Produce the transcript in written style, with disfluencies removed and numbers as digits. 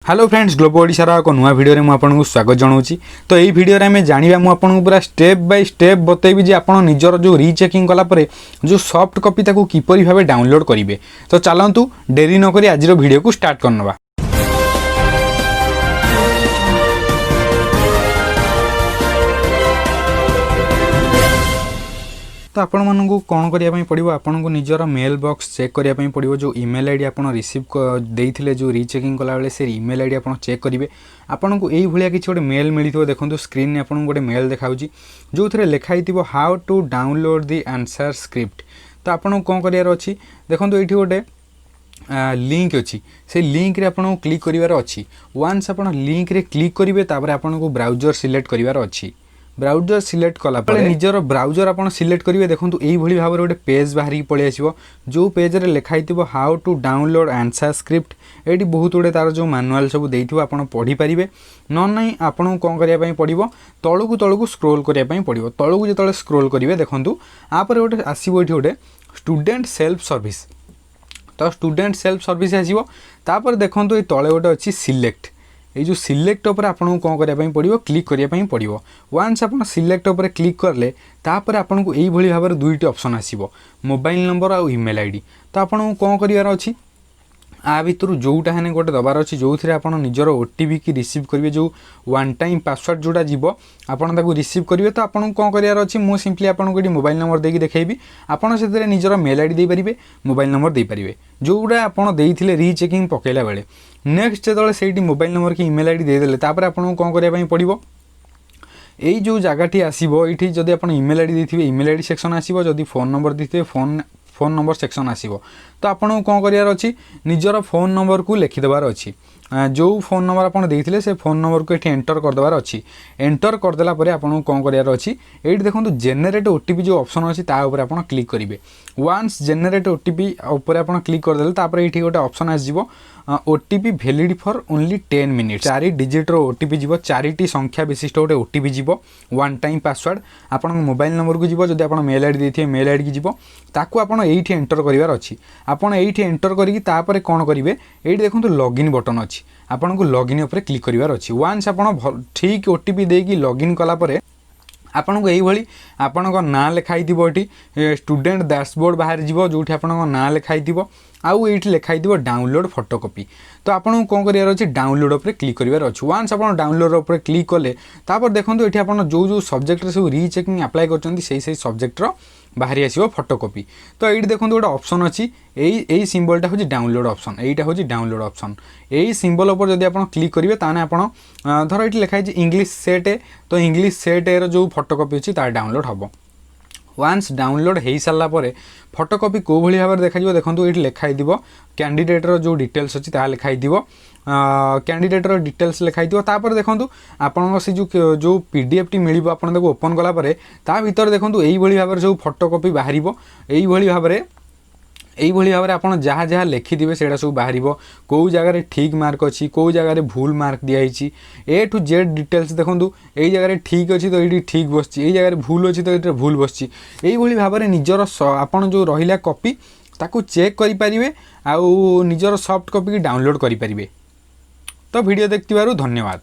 Hello friends Globo ओडिशार एक नुआ वीडियो रे आपको स्वागत जनाऊँ। तो यही वीडियो आम जाना मुझे पूरा स्टेप बाय स्टेप बतेबी जे आप निजर जो रीचेकिंग कलापर जो सॉफ्ट कॉपी ताकू किपरि भाव डाउनलोड करेंगे। तो चलतु डेरी नक आज वीडियो को स्टार्ट करनवा। तो आपण मानू कौन करने पड़ो आपन को निजर मेल बॉक्स चेक करने पड़ो जो ईमेल आईडी आप रिसीव देते जो रीचेकिंग कला बेले से ईमेल आईडी आप चेक करेंगे। आपन को यही किसी गोटे मेल मिली देखो स्क्रीन में आपको गोटे मेल देखा जो थे लिखाई how to download the answer script. तो आपन कौन करार अच्छी देखो ये गोटे लिंक अच्छी से लिंक रे आपन क्लिक करिवार अच्छी। वन्स आपन लिंक रे क्लिक करेंगे तापर आपन को ब्राउजर सिलेक्ट करिवार अच्छी। ब्राउजर सिलेक्ट कला निजर ब्राउजर आपन सिलेक्ट करेंगे। देखो यही भाव में गोटे पेज बाहर पलि आसो जो पेज रे लिखाई how to download answer script. ये बहुत गुड़े तार जो मैनुअल सब देथिबो आपन पढ़ी पारिबे न नहीं आपन कौन करने पड़ो तलू स्क्रोल करने पड़ो। तलू जो स्क्रोल करेंगे देखो आपर गोटे आसो ये गोटे स्टूडेंट सेल्फ सर्विस। तो स्टूडेंट सेल्फ सर्विस आसो तापर देखो ये तले गोटे अच्छी सिलेक्ट ये जो सिलेक्ट उपर आपको कौन करने पड़ो क्लिक करने पड़ो। वन्स आप सिलेक्ट उपर क्लिक करले तापर आपन को यही भाव में दुईटी ऑप्शन आसो मोबाइल नंबर और ईमेल आईडी। तो आपन कौन करार अच्छी आ भितर जोटा है गोटे दबार अच्छी जो थे आप निजर ओटीपी की रिसीव करेंगे जो वन टाइम पासवर्ड जोटा जीव आपको रिसीव करेंगे। तो आपन कौन करार अच्छी मुझे सिंपली आपको ये मोबाइल नंबर देकी देखी आपड़ से निजर मेल आईडी देपारे मोबाइल नंबर देपारे जोटा आपड़ देते रीचेकिंग पकेला बेले। नेक्स्ट जो से मोबाइल नंबर की ईमेल आईडी देदेले तापर आपको कौन करने पड़ो यही जो जगह आसो ये जदि आप ईमेल आईडी देते ईमेल आईडी सेक्शन आसो जदि फोन नंबर देते फोन नंबर सेक्शन आसो। तो आपको कौन करार अच्छी निजर फोन नंबर को लिखिदेवार अच्छी जो फोन नंबर आप देते से फोन नंबर को ये एंटर करदेवार अच्छी। एंटर करदेला आपको कौन करार अच्छी ये देखो जेनेरेट ओटीपी जो ऑप्शन अच्छी ताऊपर आप क्लिक करेंगे। वन्स जेनेरेट ओटीपी उपर आप क्लिक करदेले तापर ये गोटे ऑप्शन आसो OTP valid for only 10 minutes. 4 digit OTP जीव 4टी संख्या विशिष्ट गोटे ओटीपी जीव वन टाइम पासवर्ड आपन मोबाइल नंबर को जीव जदि आप मेल आईडी देते मेल आईडी की जीव ताकू आपन एठी एंटर करिवार अच्छी। आपन एठी एंटर करिकी तापर कौन करेंगे ये देखो लॉगिन बटन अच्छी आपन को लॉगिन उपर क्लिक करिवार अच्छी। वन्स आपन ठीक ओटीपी देकी लॉगिन कला परे आपन को यही आपण ना लिखाई ये स्टूडेंट डैशबोर्ड बाहर जीव जो आपण ना लिखाई आउ ये लिखाई डाउनलोड फोटोकॉपी। तो आपको कौन करार अच्छे डाउनलोड उपर क्लिक करार अच्छे। वन्स आप डाउनलोड उपर क्लिक कले तापर देखो ये आप जो सब्जेक्ट सब रीचेकिंग अप्लाई कर सब्जेक्टर बाहरी आसो फोटोकॉपी। तो ये देखो गोटे ऑप्शन अच्छी यही सिंबलटा हूँ डाउनलोड ऑप्शन यहीटा हूँ डाउनलोड ऑप्शन। यही सिंबल उपर जब आप क्लिक करेंगे ताने आप धर ये लिखाई इंग्लिश सेट तो इंग्लिश सेट एर जो फोटोकॉपी अच्छी तार डाउनलोड हम। वन्स डाउनलोड हो सारापर फोटोकॉपी कौ भाव में देखा देखो ये लिखाई कैंडिडेटर जो डिटेल्स अच्छी ता लिखाई कैंडिडेटर डिटेल्स लिखाई तापर देखो आपन से जो पीडीएफ टी मिल आप ओपन कलापर ता भर देखो यही भाव में जो फोटोकॉपी बाहर यही भाव में आप जहाँ जहाँ लिखिथे से सब बाहर कौ जगह ठीक मार्क अच्छी कौ जगह भूल मार्क दिखाई ए टू जेड डिटेल्स देखो यही जगह ठीक अच्छी तो ये ठीक बस यही जगह भूल अच्छी तो ये भूल बस यही भाव में निजर आपन जो रहा कॉपी ताकू चेक करें आउ निजर सॉफ्ट कॉपी की डाउनलोड करें। तो वीडियो देखिबारु धन्यवाद।